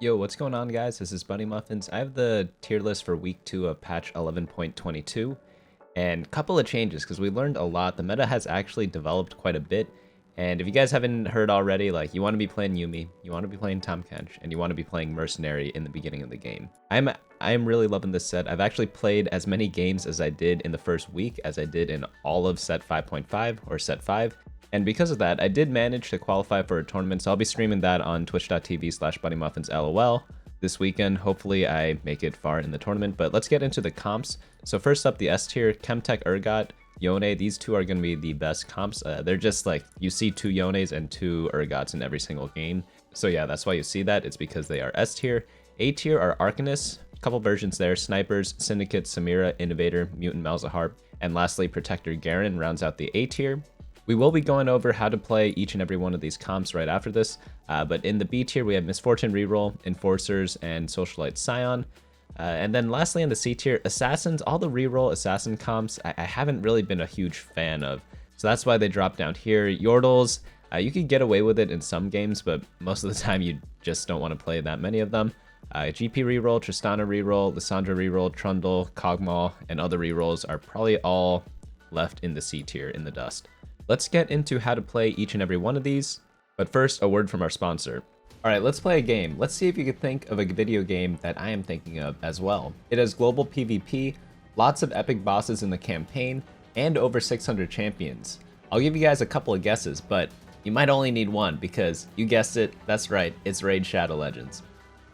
Yo, what's going on, guys? This is BunnyMuffins. I have the tier list for week 2 of patch 11.22, and a couple of changes because we learned a lot. The meta has actually developed quite a bit, and if you guys haven't heard already, like, you want to be playing Yuumi, you want to be playing Tahm Kench, and you want to be playing Mercenary in the beginning of the game. I'm really loving this set. I've actually played as many games as I did in the first week as I did in all of set 5.5 or set 5. And because of that, I did manage to qualify for a tournament, so I'll be streaming that on twitch.tv/BunnyMuffinsLOL this weekend. Hopefully I make it far in the tournament, but let's get into the comps. So first up, the S tier, Chemtech, Urgot, Yone. These two are going to be the best comps. They're just like, you see 2 Yones and 2 Urgots in every single game. So yeah, that's why you see that. It's because they are S tier. A tier are Arcanists, a couple versions there, Snipers, Syndicate, Samira, Innovator, Mutant Malzahar, and lastly, Protector Garen rounds out the A tier. We will be going over how to play each and every one of these comps right after this, but in the B tier, we have Misfortune Reroll, Enforcers, and Socialite Sion. And then lastly, in the C tier, Assassins, all the reroll assassin comps, I haven't really been a huge fan of. So that's why they dropped down here. Yordles, you could get away with it in some games, but most of the time you just don't want to play that many of them. GP reroll, Tristana reroll, Lissandra reroll, Trundle, Kogmaw, and other rerolls are probably all left in the C tier in the dust. Let's get into how to play each and every one of these, but first, a word from our sponsor. Alright, let's play a game. Let's see if you could think of a video game that I am thinking of as well. It has global PvP, lots of epic bosses in the campaign, and over 600 champions. I'll give you guys a couple of guesses, but you might only need one because, you guessed it, that's right, it's Raid Shadow Legends.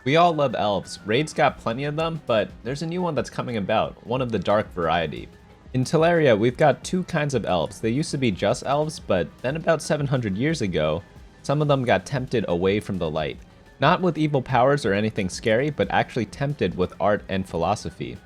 We all love elves. Raid's got plenty of them, but there's a new one that's coming about, one of the dark variety. In Teleria, we've got 2 kinds of elves. They used to be just elves, but then about 700 years ago, some of them got tempted away from the light. Not with evil powers or anything scary, but actually tempted with art and philosophy.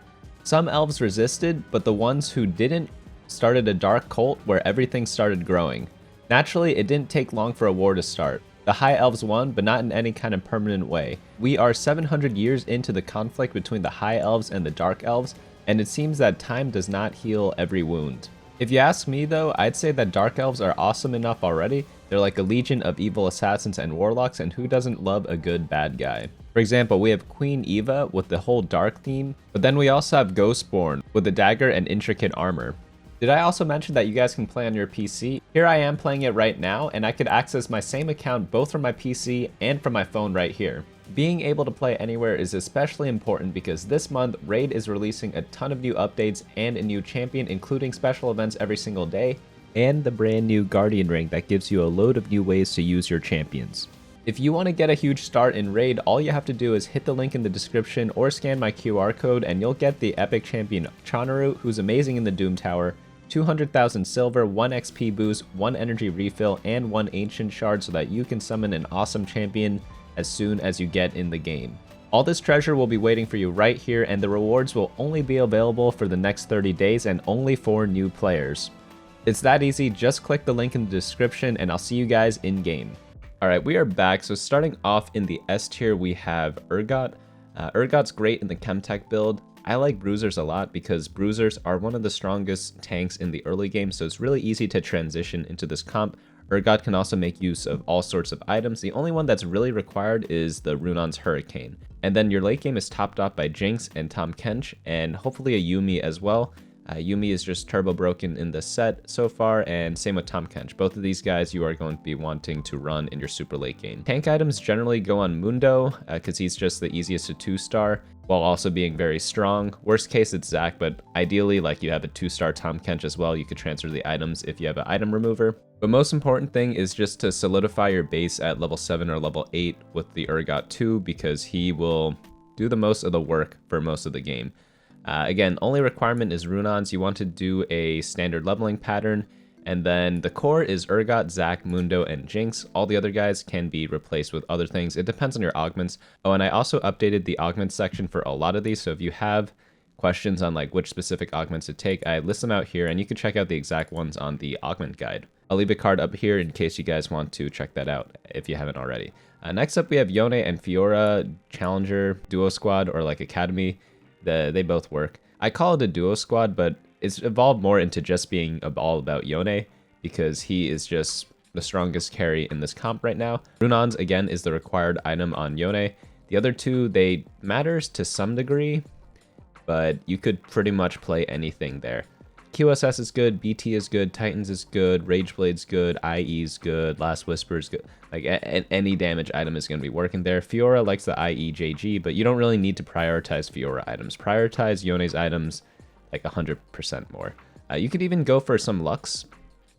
Some elves resisted, but the ones who didn't started a dark cult where everything started growing. Naturally, it didn't take long for a war to start. The High Elves won, but not in any kind of permanent way. We are 700 years into the conflict between the High Elves and the Dark Elves, and it seems that time does not heal every wound. If you ask me though, I'd say that Dark Elves are awesome enough already. They're like a legion of evil assassins and warlocks, and who doesn't love a good bad guy? For example, we have Queen Eva with the whole dark theme, but then we also have Ghostborn with the dagger and intricate armor. Did I also mention that you guys can play on your PC? Here I am playing it right now, and I could access my same account both from my PC and from my phone right here. Being able to play anywhere is especially important because this month, Raid is releasing a ton of new updates and a new champion, including special events every single day, and the brand new Guardian ring that gives you a load of new ways to use your champions. If you want to get a huge start in Raid, all you have to do is hit the link in the description or scan my QR code and you'll get the epic champion Chonaru, who's amazing in the Doom Tower, 200,000 silver, 1 XP boost, 1 energy refill, and 1 ancient shard so that you can summon an awesome champion as soon as you get in the game. All this treasure will be waiting for you right here, and the rewards will only be available for the next 30 days and only for new players. It's that easy, just click the link in the description and I'll see you guys in game. Alright, we are back. So starting off in the S tier, we have Urgot. Urgot's great in the Chemtech build. I like Bruisers a lot because Bruisers are one of the strongest tanks in the early game, so it's really easy to transition into this comp. Urgot can also make use of all sorts of items. The only one that's really required is the Runon's Hurricane. And then your late game is topped off by Jinx and Tahm Kench, and hopefully a Yuumi as well. Yuumi is just turbo broken in the set so far, and same with Tahm Kench. Both of these guys you are going to be wanting to run in your super late game. Tank items generally go on Mundo, because he's just the easiest to 2-star, while also being very strong. Worst case, it's Zac, but ideally, like, you have a 2-star Tahm Kench as well. You could transfer the items if you have an item remover. But most important thing is just to solidify your base at level 7 or level 8 with the Urgot 2, because he will do the most of the work for most of the game. Again, only requirement is Runons. You want to do a standard leveling pattern, and then the core is Urgot, Zac, Mundo, and Jinx. All the other guys can be replaced with other things. It depends on your augments. Oh, and I also updated the augment section for a lot of these, so if you have questions on like which specific augments to take, I list them out here, and you can check out the exact ones on the augment guide. I'll leave a card up here in case you guys want to check that out if you haven't already. Next up, we have Yone and Fiora, Challenger, Duo Squad, or like Academy. They both work. I call it a duo squad, but it's evolved more into just being all about Yone because he is just the strongest carry in this comp right now. Runons, again, is the required item on Yone. The other two, they matters to some degree, but you could pretty much play anything there. QSS is good, BT is good, Titans is good, Rageblade's good, IE is good, Last Whisper is good. Like any damage item is going to be working there. Fiora likes the IE JG, but you don't really need to prioritize Fiora items. Prioritize Yone's items like 100% more. You could even go for some Lux.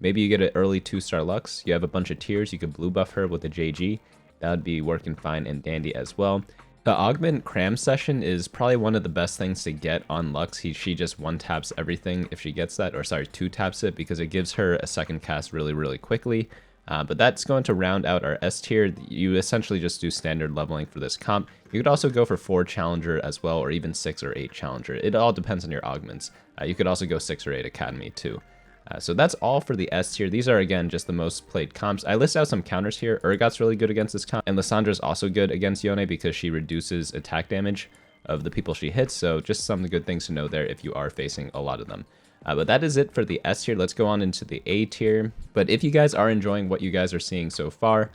Maybe you get an early 2-star Lux. You have a bunch of tiers. You could blue buff her with a JG. That would be working fine and dandy as well. The Augment Cram Session is probably one of the best things to get on Lux. She just 1-taps everything if she gets that, or sorry, 2-taps it, because it gives her a second cast really, really quickly. But that's going to round out our S tier. You essentially just do standard leveling for this comp. You could also go for 4 Challenger as well, or even 6 or 8 Challenger. It all depends on your augments. You could also go 6 or 8 Academy too. So that's all for the S tier. These are, again, just the most played comps. I list out some counters here. Urgot's really good against this comp, and Lissandra's also good against Yone because she reduces attack damage of the people she hits, so just some good things to know there if you are facing a lot of them. But that is it for the S tier. Let's go on into the A tier. But if you guys are enjoying what you guys are seeing so far,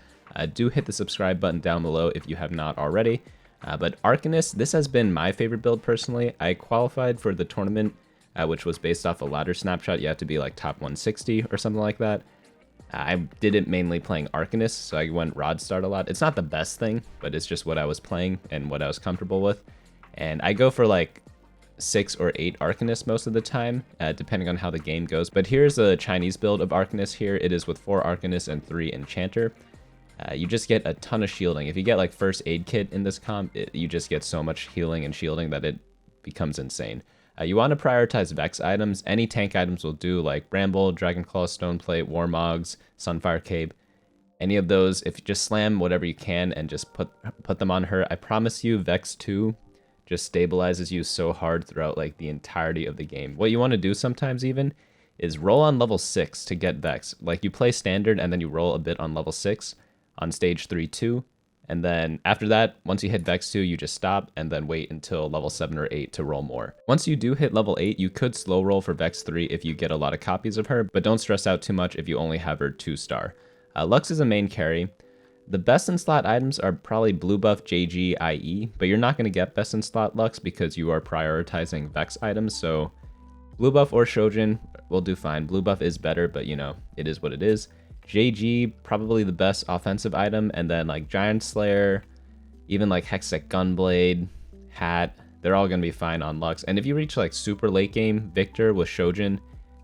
do hit the subscribe button down below if you have not already. But Arcanist, this has been my favorite build personally. I qualified for the tournament, which was based off a ladder snapshot. You have to be like top 160 or something like that. I did it mainly playing Arcanist, so I went Rod Start a lot. It's not the best thing, but it's just what I was playing and what I was comfortable with. And I go for like 6 or 8 Arcanists most of the time, depending on how the game goes. But here's a Chinese build of Arcanist here. It is with 4 Arcanists and 3 Enchanter. You just get a ton of shielding. If you get like first aid kit in this comp, you just get so much healing and shielding that it becomes insane. You want to prioritize Vex items. Any tank items will do, like Bramble, Dragonclaw, Stoneplate, Warmogs, Sunfire Cape. Any of those, if you just slam whatever you can and just put them on her, I promise you Vex 2 just stabilizes you so hard throughout like the entirety of the game. What you want to do sometimes even is roll on level 6 to get Vex. Like you play standard and then you roll a bit on level 6 on stage 3-2. And then after that, once you hit Vex 2, you just stop and then wait until level 7 or 8 to roll more. Once you do hit level 8, you could slow roll for Vex 3 if you get a lot of copies of her, but don't stress out too much if you only have her 2-star. Lux is a main carry. The best in slot items are probably blue buff, JG, IE, but you're not going to get best in slot Lux because you are prioritizing Vex items, so blue buff or Shojin will do fine. Blue buff is better, but you know, it is what it is. JG, probably the best offensive item, and then like Giant Slayer, even like Hextech Gunblade, Hat, they're all going to be fine on Lux. And if you reach like super late game, Victor with Shojin,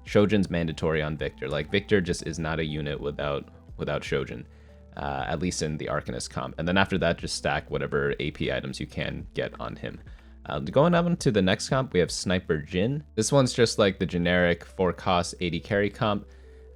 Shojin's mandatory on Victor. Like Victor just is not a unit without Shojin, at least in the Arcanist comp. And then after that, just stack whatever AP items you can get on him. Going on to the next comp, we have Sniper Jhin. This one's just like the generic 4-cost 80 carry comp.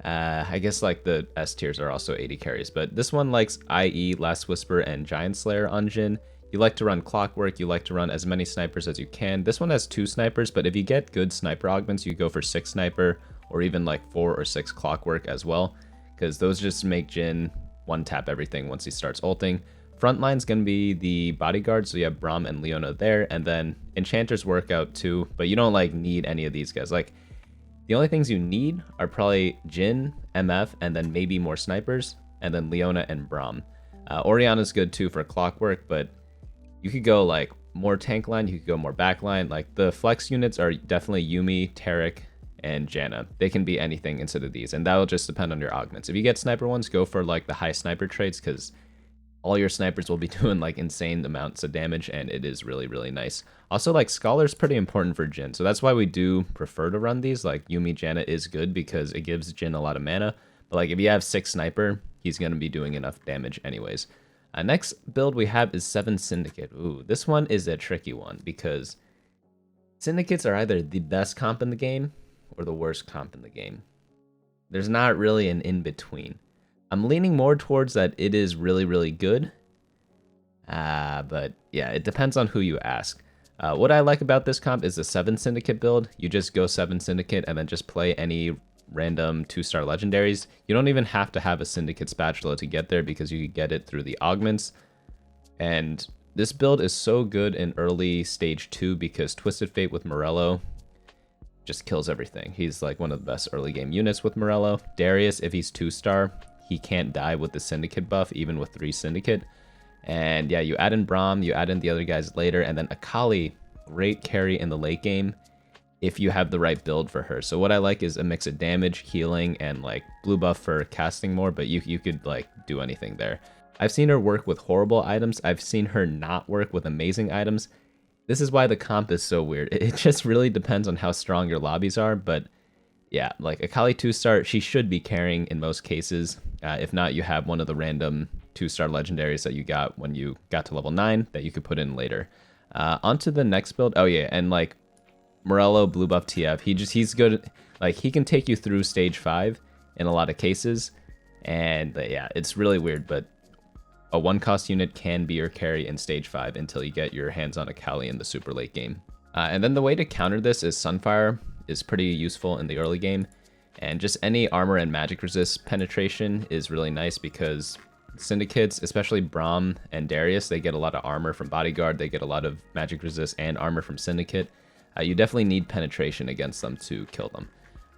I guess like the S tiers are also 80 carries, but this one likes IE, Last Whisper, and Giant Slayer on Jhin. You like to run Clockwork, you like to run as many snipers as you can. This one has 2 snipers, but if you get good sniper augments, you go for 6 sniper, or even like 4 or 6 Clockwork as well, because those just make Jhin 1-tap everything once he starts ulting. Frontline's going to be the bodyguard, so you have Braum and Leona there, and then Enchanters work out too, but you don't like need any of these guys. Like, the only things you need are probably Jhin, MF, and then maybe more snipers, and then Leona and Braum. Orianna's good too for Clockwork, but you could go like more tank line, you could go more back line. Like the flex units are definitely Yuumi, Taric, and Janna. They can be anything instead of these, and that will just depend on your augments. If you get sniper ones, go for like the high sniper traits, because all your snipers will be doing like insane amounts of damage, and it is really, really nice. Also, like Scholar's pretty important for Jhin, so that's why we do prefer to run these. Like Yuumi Janna is good because it gives Jhin a lot of mana, but like if you have 6 sniper, he's going to be doing enough damage anyways. Next build we have is 7 Syndicate. Ooh, this one is a tricky one because Syndicates are either the best comp in the game or the worst comp in the game. There's not really an in-between. I'm leaning more towards that it is really, really good. But yeah, it depends on who you ask. What I like about this comp is the 7 Syndicate build. You just go 7 Syndicate and then just play any random 2-star legendaries. You don't even have to have a Syndicate spatula to get there because you could get it through the augments. And this build is so good in early stage 2 because Twisted Fate with Morello just kills everything. He's like one of the best early game units with Morello. Darius, if he's 2-star, he can't die with the Syndicate buff, even with 3 Syndicate. And yeah, you add in Braum, you add in the other guys later, and then Akali, great carry in the late game if you have the right build for her. So what I like is a mix of damage, healing, and like blue buff for casting more, but you could like do anything there. I've seen her work with horrible items. I've seen her not work with amazing items. This is why the comp is so weird. It just really depends on how strong your lobbies are, but yeah, like Akali 2-star, she should be carrying in most cases. If not, you have one of the random 2-star legendaries that you got when you got to level 9 that you could put in later. Onto the next build. Oh yeah, and like Morello, blue buff TF, he's good. Like he can take you through stage 5 in a lot of cases. And yeah, it's really weird, but a 1-cost unit can be your carry in stage 5 until you get your hands on Akali in the super late game. And then the way to counter this is Sunfire is pretty useful in the early game. And just any armor and magic resist penetration is really nice because Syndicates, especially Braum and Darius, they get a lot of armor from Bodyguard, they get a lot of magic resist and armor from Syndicate. You definitely need penetration against them to kill them.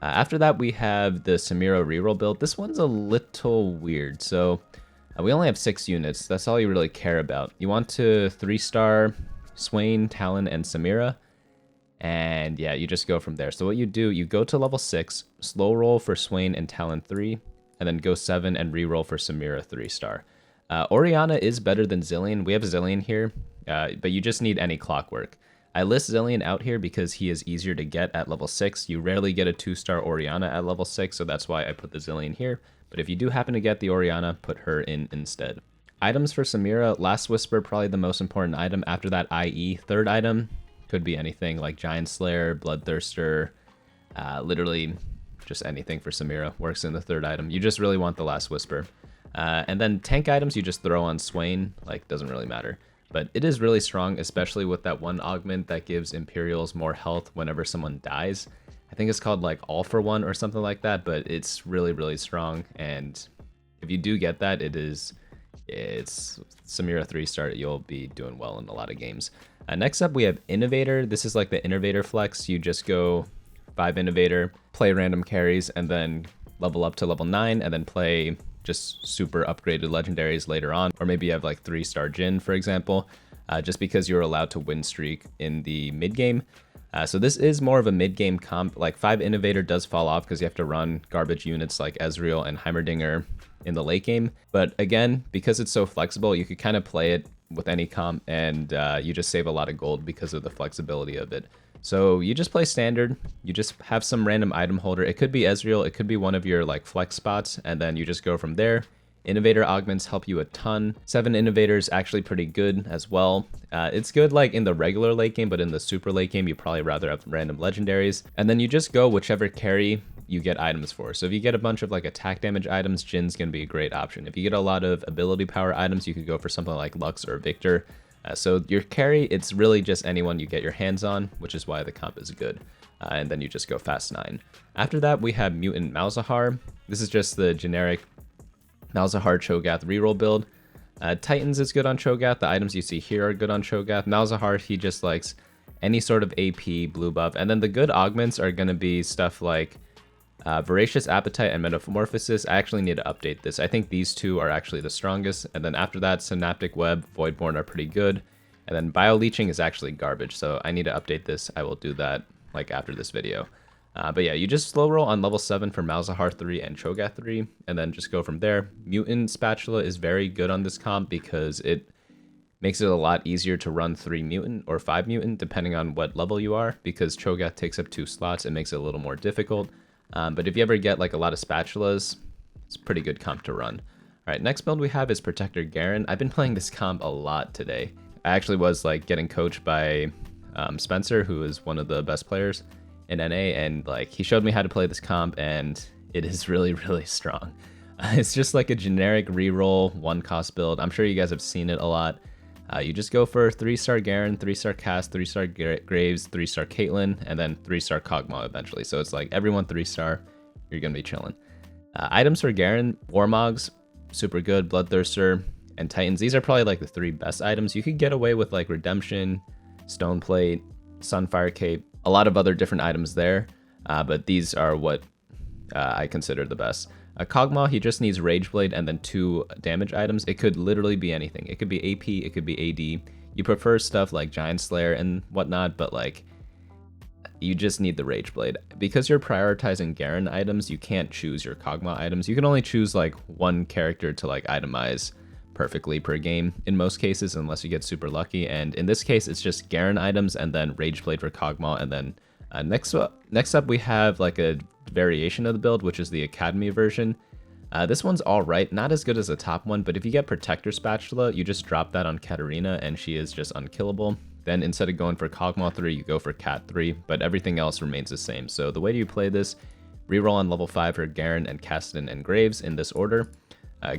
After that, we have the Samira reroll build. This one's a little weird. So we only have 6 units. That's all you really care about. You want to 3-star Swain, Talon, and Samira. And yeah, you just go from there. So what you do, you go to level 6, slow roll for Swain and Talon 3, and then go 7 and reroll for Samira 3-star. Orianna is better than Zillion. We have Zillion here, but you just need any clockwork. I list Zillion out here because he is easier to get at level 6. You rarely get a 2-star Orianna at level 6, so that's why I put the Zillion here. But if you do happen to get the Orianna, put her in instead. Items for Samira, Last Whisper, probably the most important item. After that, IE, third item, could be anything like Giant Slayer, Bloodthirster, literally just anything for Samira works in the third item. You just really want the Last Whisper. And then tank items you just throw on Swain, like doesn't really matter. But it is really strong, especially with that one augment that gives Imperials more health whenever someone dies. I think it's called like All for One or something like that, but it's really, really strong. And if you do get that, it's Samira 3-star. You'll be doing well in a lot of games. Next up, we have Innovator. This is like the Innovator flex. You just go 5 Innovator, play random carries, and then level up to level 9, and then play just super upgraded legendaries later on. Or maybe you have like 3-star Jhin, for example, just because you're allowed to win streak in the mid game. So this is more of a mid game comp. Like 5 Innovator does fall off because you have to run garbage units like Ezreal and Heimerdinger in the late game. But again, because it's so flexible, you could kind of play it with any comp, and you just save a lot of gold because of the flexibility of it. So you just play standard, you just have some random item holder. It could be Ezreal, it could be one of your like flex spots, and then you just go from there. Innovator augments help you a ton. 7 Innovators actually pretty good as well. It's good like in the regular late game, but in the super late game, you probably rather have random legendaries. And then you just go whichever carry you get items for. So if you get a bunch of like attack damage items, Jhin's gonna be a great option. If you get a lot of ability power items, you could go for something like Lux or Victor. So your carry, it's really just anyone you get your hands on, which is why the comp is good. And then you just go fast 9. After that, we have Mutant Malzahar. This is just the generic Malzahar Cho'Gath reroll build. Titans is good on Cho'Gath. The items you see here are good on Cho'Gath. Malzahar, he just likes any sort of AP, blue buff. And then the good augments are going to be stuff like Voracious Appetite and Metamorphosis. I actually need to update this. I think these two are actually the strongest. And then after that, Synaptic Web, Voidborn are pretty good. And then Bio-Leeching is actually garbage, so I need to update this. I will do that like after this video. But yeah, you just slow roll on level 7 for Malzahar 3 and Cho'Gath 3, and then just go from there. Mutant Spatula is very good on this comp because it makes it a lot easier to run 3 Mutant or 5 Mutant, depending on what level you are, because Cho'Gath takes up 2 slots. It makes it a little more difficult. But if you ever get like a lot of Spatulas, it's a pretty good comp to run. All right, next build we have is Protector Garen. I've been playing this comp a lot today. I actually was like getting coached by Spencer, who is one of the best players in NA, and like he showed me how to play this comp, and it is really, really strong. It's just like a generic reroll 1-cost build. I'm sure you guys have seen it a lot. You just go for 3-star Garen, 3-star Cass, 3-star Graves, 3-star Caitlyn, and then 3-star Kogmaw eventually. So it's like everyone 3-star, you're gonna be chilling. Items for Garen, Warmogs, super good, Bloodthirster, and Titans. These are probably like the 3 best items. You could get away with like Redemption, Stoneplate, Sunfire Cape, a lot of other different items there, but these are what I consider the best. Kogmaw, he just needs Rage Blade and then 2 damage items. It could literally be anything. It could be AP, it could be AD. You prefer stuff like Giant Slayer and whatnot, but like, you just need the Rage Blade. Because you're prioritizing Garen items, you can't choose your Kogmaw items. You can only choose like one character to like itemize perfectly per game in most cases, unless you get super lucky. And in this case, it's just Garen items and then Rage Blade for Kogmaw. And then next up, we have like a variation of the build, which is the Academy version. This one's all right, not as good as the top one, but if you get Protector Spatula, you just drop that on Katarina and she is just unkillable. Then instead of going for Kogmaw 3, you go for Cat 3, but everything else remains the same. So the way you play this, reroll on level 5 for Garen and Kassadin and Graves in this order.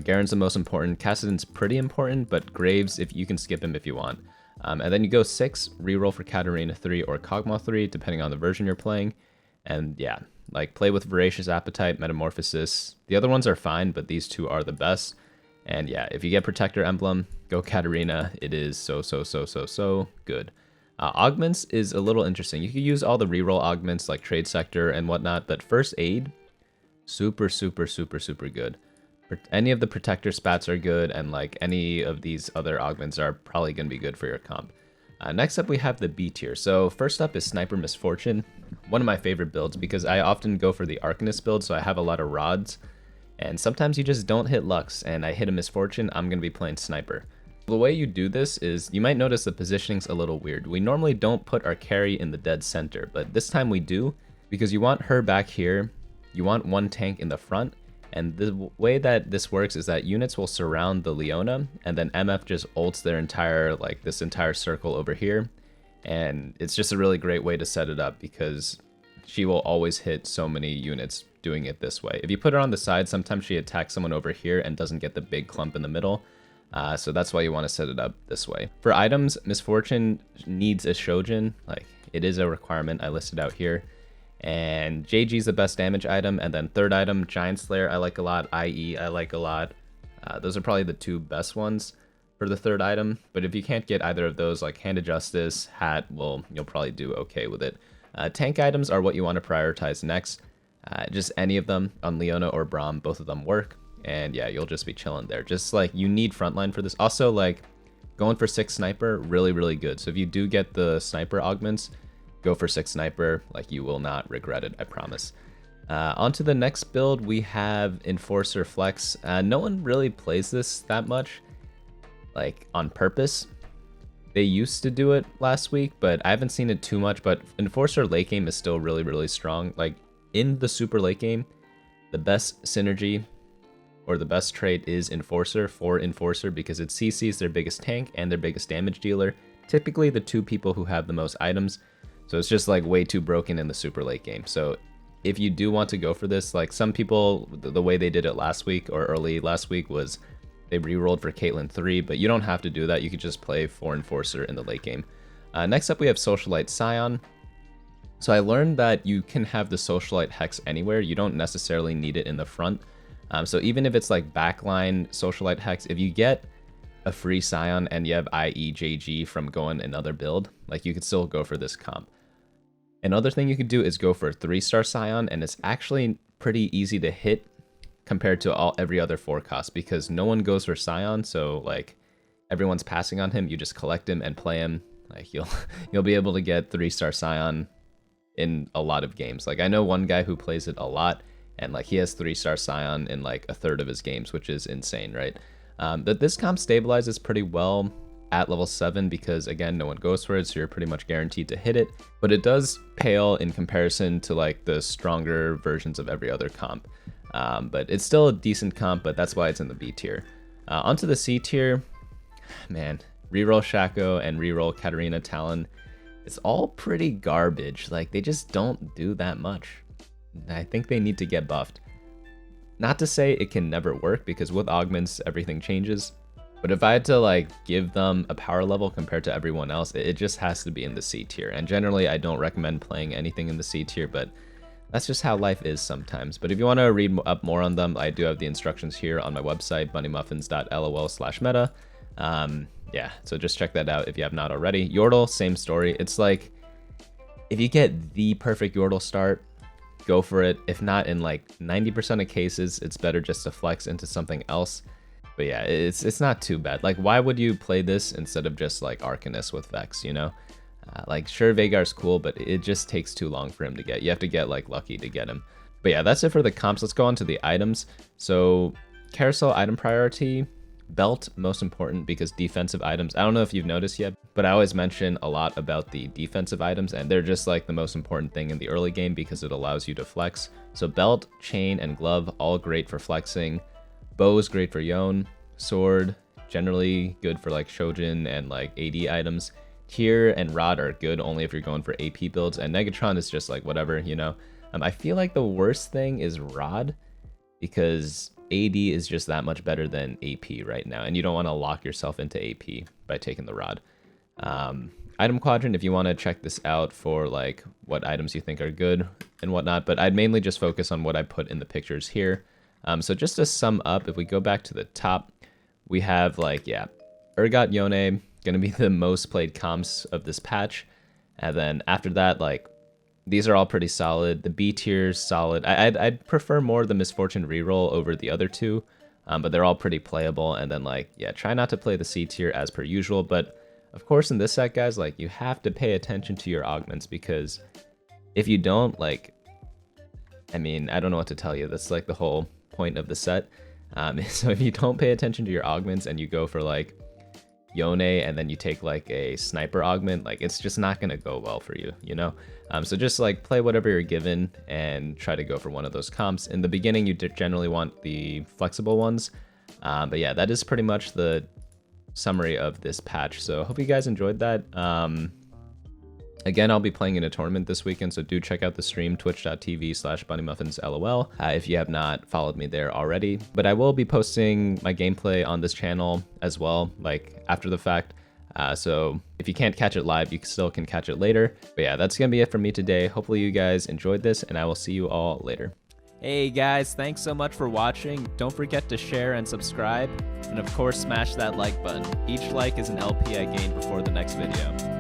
Garen's the most important, Kassadin's pretty important, but Graves, if you can skip him if you want. And then you go 6, reroll for Katarina 3 or Kogmaw 3, depending on the version you're playing. And yeah, like play with Voracious Appetite, Metamorphosis. The other ones are fine, but these two are the best. And yeah, if you get Protector Emblem, go Katarina. It is so good. Augments is a little interesting. You can use all the reroll augments like Trade Sector and whatnot, but First Aid, super good. Any of the Protector Spats are good, and like any of these other augments are probably going to be good for your comp. Next up, we have the B tier. So first up is Sniper Misfortune, one of my favorite builds because I often go for the Arcanist build, so I have a lot of rods. And sometimes you just don't hit Lux, and I hit a Misfortune, I'm going to be playing Sniper. The way you do this is, you might notice the positioning's a little weird. We normally don't put our carry in the dead center, but this time we do, because you want her back here, you want one tank in the front, and the way that this works is that units will surround the Leona, and then MF just ults their entire, like this entire circle over here, and it's just a really great way to set it up, because she will always hit so many units doing it this way. If you put her on the side, sometimes she attacks someone over here and doesn't get the big clump in the middle. So that's why you want to set it up this way. For items, Misfortune needs a Shojin. Like, it is a requirement. I listed out here. And JG is the best damage item. And then third item, Giant Slayer, I like a lot. IE, I like a lot. Those are probably the two best ones for the third item. But if you can't get either of those, like Hand of Justice, Hat, well, you'll probably do okay with it. Tank items are what you want to prioritize next. Just any of them on Leona or Braum, both of them work. And yeah, you'll just be chilling there. Just like, you need frontline for this. Also, like, going for 6 Sniper, really good. So if you do get the Sniper augments, go for 6 Sniper. Like, you will not regret it, I promise. On to the next build, we have Enforcer Flex. No one really plays this that much, like, on purpose. They used to do it last week, but I haven't seen it too much. But Enforcer late game is still really strong. Like, in the super late game, the best synergy or the best trait is Enforcer for Enforcer, because it CCs their biggest tank and their biggest damage dealer, typically the two people who have the most items. So it's just like way too broken in the super late game. So if you do want to go for this, like some people, the way they did it last week or early last week was they rerolled for Caitlyn 3, but you don't have to do that. You could just play for Enforcer in the late game. Next up, we have Socialite Sion. So I learned that you can have the Socialite Hex anywhere. You don't necessarily need it in the front. So even if it's like backline Socialite Hex, if you get a free Sion and you have IEJG from going another build, like you could still go for this comp. Another thing you could do is go for 3-star Sion, and it's actually pretty easy to hit compared to every other 4 cost, because no one goes for Sion, so like everyone's passing on him. You just collect him and play him. Like you'll be able to get 3-star Sion in a lot of games. Like I know one guy who plays it a lot, and like he has 3-star Sion in like a third of his games, which is insane, right? But this comp stabilizes pretty well at level 7 because again, no one goes for it, so you're pretty much guaranteed to hit it. But it does pale in comparison to like the stronger versions of every other comp. But it's still a decent comp, but that's why it's in the B tier. Onto the C tier, man, reroll Shaco and reroll Katarina Talon. It's all pretty garbage. Like they just don't do that much. I think they need to get buffed. Not to say it can never work, because with augments everything changes, but if I had to like give them a power level compared to everyone else, it just has to be in the C tier. And generally I don't recommend playing anything in the C tier, but that's just how life is sometimes. But if you want to read up more on them, I do have the instructions here on my website, bunnymuffins.lol/meta. Yeah, so just check that out if you have not already. Yordle, same story. It's like, if you get the perfect Yordle start, go for it. If not, in like 90% of cases, it's better just to flex into something else. But yeah, it's not too bad. Like, why would you play this instead of just like Arcanist with Vex, you know? Like, sure, Veigar's cool, but it just takes too long for him to get. You have to get like lucky to get him. But yeah, that's it for the comps. Let's go on to the items. So Carousel item priority, belt, most important because defensive items. I don't know if you've noticed yet, but I always mention a lot about the defensive items, and they're just like the most important thing in the early game because it allows you to flex. So belt, chain, and glove, all great for flexing. Bow is great for Yone. Sword, generally good for like Shojin and like AD items. Tear and Rod are good only if you're going for AP builds, and Negatron is just like whatever, you know. I feel like the worst thing is Rod because AD is just that much better than AP right now, and you don't want to lock yourself into AP by taking the Rod. Item quadrant, if you want to check this out for like what items you think are good and whatnot, but I'd mainly just focus on what I put in the pictures here. So just to sum up, if we go back to the top, we have like, yeah, Urgot, Yone, gonna be the most played comps of this patch. And then after that, like, these are all pretty solid. The B tier's solid. I'd prefer more the Misfortune Reroll over the other two, but they're all pretty playable. And then like, yeah, try not to play the C tier as per usual. But of course, in this set, guys, like, you have to pay attention to your augments, because if you don't, like, I mean, I don't know what to tell you. That's like the whole point of the set. So if you don't pay attention to your augments and you go for like Yone and then you take like a sniper augment, like, it's just not gonna go well for you, you know? So just like play whatever you're given and try to go for one of those comps. In the beginning, you generally want the flexible ones. But yeah, that is pretty much the summary of this patch. So hope you guys enjoyed that. Again, I'll be playing in a tournament this weekend, so do check out the stream, twitch.tv/BunnyMuffins LOL, if you have not followed me there already. But I will be posting my gameplay on this channel as well, like after the fact. So if you can't catch it live, you still can catch it later. But yeah, that's gonna be it from me today. Hopefully you guys enjoyed this, and I will see you all later. Hey guys, thanks so much for watching. Don't forget to share and subscribe, and of course smash that like button. Each like is an LP I gain before the next video.